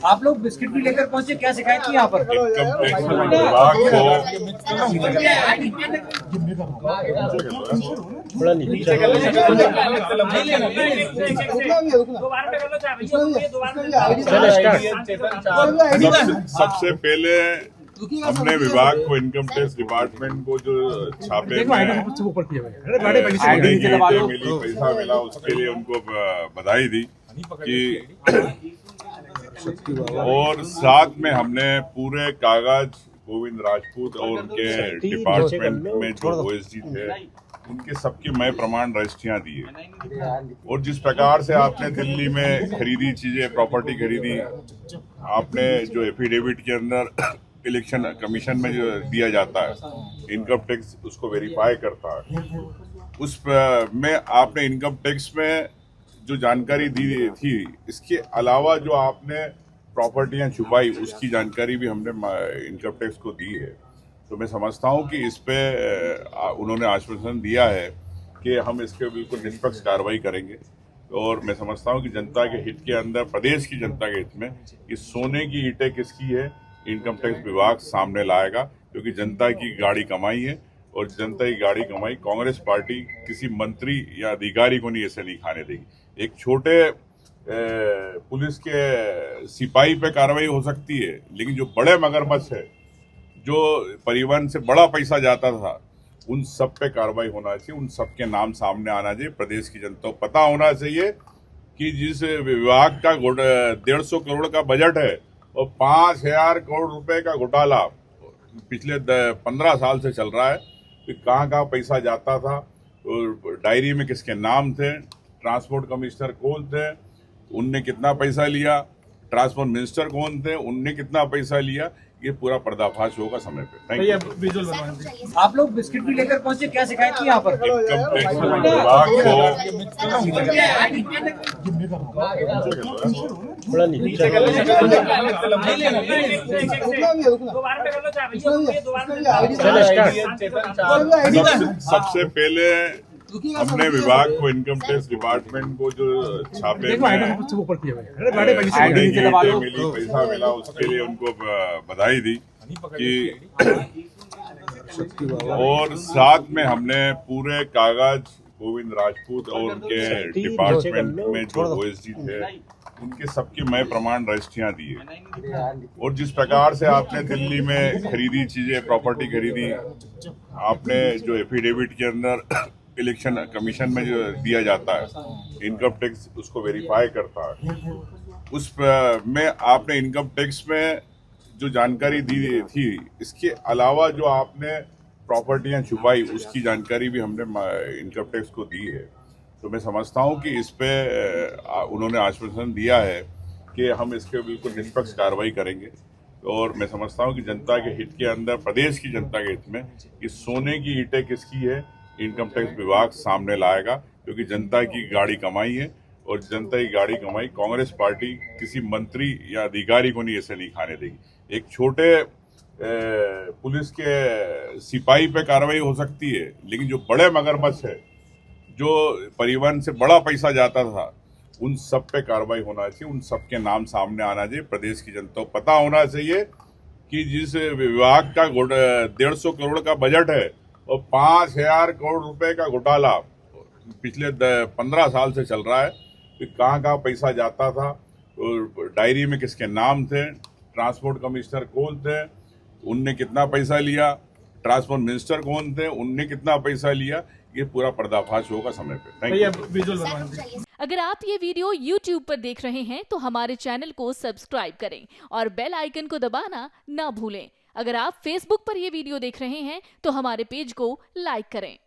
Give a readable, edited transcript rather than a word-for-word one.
आप लोग बिस्किट भी लेकर पहुंचे, क्या शिकायत की यहाँ पर? इनकम टैक्स विभाग थोड़ा नीचे सबसे पहले हमने विभाग को, इनकम टैक्स डिपार्टमेंट को जो छापे में मिली, पैसा मिला, उसके लिए उनको बधाई दी कि और साथ में हमने पूरे कागज गोविंद राजपूत और उनके डिपार्टमेंट में जो ओएसडी थे उनके सबकी मैं प्रमाण रजिस्ट्रियां दी है। और जिस प्रकार से आपने दिल्ली में खरीदी चीजें, प्रॉपर्टी खरीदी, आपने जो एफिडेविट के अंदर इलेक्शन कमीशन में जो दिया जाता है, इनकम टैक्स उसको वेरीफाई करता है, उस में आपने इनकम टैक्स में जो जानकारी दी थी, इसके अलावा जो आपने प्रॉपर्टियां छुपाई उसकी जानकारी भी हमने इनकम टैक्स को दी है। तो मैं समझता हूं कि इस पे उन्होंने आश्वासन दिया है कि हम इसके बिल्कुल निष्पक्ष कार्रवाई करेंगे। और मैं समझता हूं कि जनता के हित के अंदर, प्रदेश की जनता के हित में, इस सोने की ईंटें किसकी है, इनकम टैक्स विभाग सामने लाएगा, क्योंकि जनता की गाड़ी कमाई है और जनता की गाड़ी कमाई कांग्रेस पार्टी किसी मंत्री या अधिकारी को नहीं ऐसे नहीं खाने देगी। एक छोटे पुलिस के सिपाही पे कार्रवाई हो सकती है, लेकिन जो बड़े मगरमच्छ है, जो परिवहन से बड़ा पैसा जाता था, उन सब पे कार्रवाई होना चाहिए, उन सब के नाम सामने आना चाहिए। प्रदेश की जनता को पता होना चाहिए कि जिस विभाग का 150 करोड़ का बजट है और 5000 करोड़ रुपए का घोटाला पिछले 15 साल से चल रहा है, कि कहाँ कहाँ पैसा जाता था, और डायरी में किसके नाम थे, ट्रांसपोर्ट कमिश्नर कौन थे, उनने कितना पैसा लिया, ट्रांसपोर्ट मिनिस्टर कौन थे, उनने कितना पैसा लिया, ये पूरा पर्दाफाश होगा समय पे। Thank you. आप लोग बिस्किट भी लेकर पहुंचे, क्या शिकायत की यहाँ पर? इनकम टैक्स विभाग को थोड़ा नीचे सबसे पहले हमने विभाग को, इनकम टैक्स डिपार्टमेंट को जो छापे में मिली, पैसा मिला, उसके लिए उनको बधाई दी कि और साथ में हमने पूरे कागज गोविंद राजपूत और उनके डिपार्टमेंट में जो ओएसडी थे उनके सबकी मैं प्रमाण रजिस्ट्रियां दी है। और जिस प्रकार से आपने दिल्ली में खरीदी चीजें, प्रॉपर्टी खरीदी, आपने जो एफिडेविट के अंदर इलेक्शन कमीशन में जो दिया जाता है, इनकम टैक्स उसको वेरीफाई करता है, उस में आपने इनकम टैक्स में जो जानकारी दी थी, इसके अलावा जो आपने प्रॉपर्टियां छुपाई उसकी जानकारी भी हमने इनकम टैक्स को दी है। तो मैं समझता हूं कि इस पे उन्होंने आश्वासन दिया है कि हम इसके बिल्कुल निष्पक्ष कार्रवाई करेंगे। और मैं समझता हूं कि जनता के हित के अंदर, प्रदेश की जनता के हित में, इस सोने की ईंटें किसकी है, इनकम टैक्स विभाग सामने लाएगा, क्योंकि जनता की गाड़ी कमाई है और जनता की गाड़ी कमाई कांग्रेस पार्टी किसी मंत्री या अधिकारी को नहीं ऐसे नहीं खाने देगी। एक छोटे पुलिस के सिपाही पे कार्रवाई हो सकती है, लेकिन जो बड़े मगरमच्छ है, जो परिवहन से बड़ा पैसा जाता था, उन सब पे कार्रवाई होना चाहिए, उन सब के नाम सामने आना चाहिए। प्रदेश की जनता को पता होना चाहिए कि जिस विभाग का 150 करोड़ का बजट है और 5000 करोड़ रुपए का घोटाला पिछले 15 साल से चल रहा है, कि कहाँ कहाँ पैसा जाता था, और डायरी में किसके नाम थे, ट्रांसपोर्ट कमिश्नर कौन थे, उनने कितना पैसा लिया, ट्रांसपोर्ट मिनिस्टर कौन थे, उनने कितना पैसा लिया, ये पूरा पर्दाफाश होगा समय पे। Thank you. अगर आप ये वीडियो YouTube पर देख रहे हैं तो हमारे चैनल को सब्सक्राइब करें और बेल आइकन को दबाना ना भूलें। अगर आप Facebook पर ये वीडियो देख रहे हैं तो हमारे पेज को लाइक करें।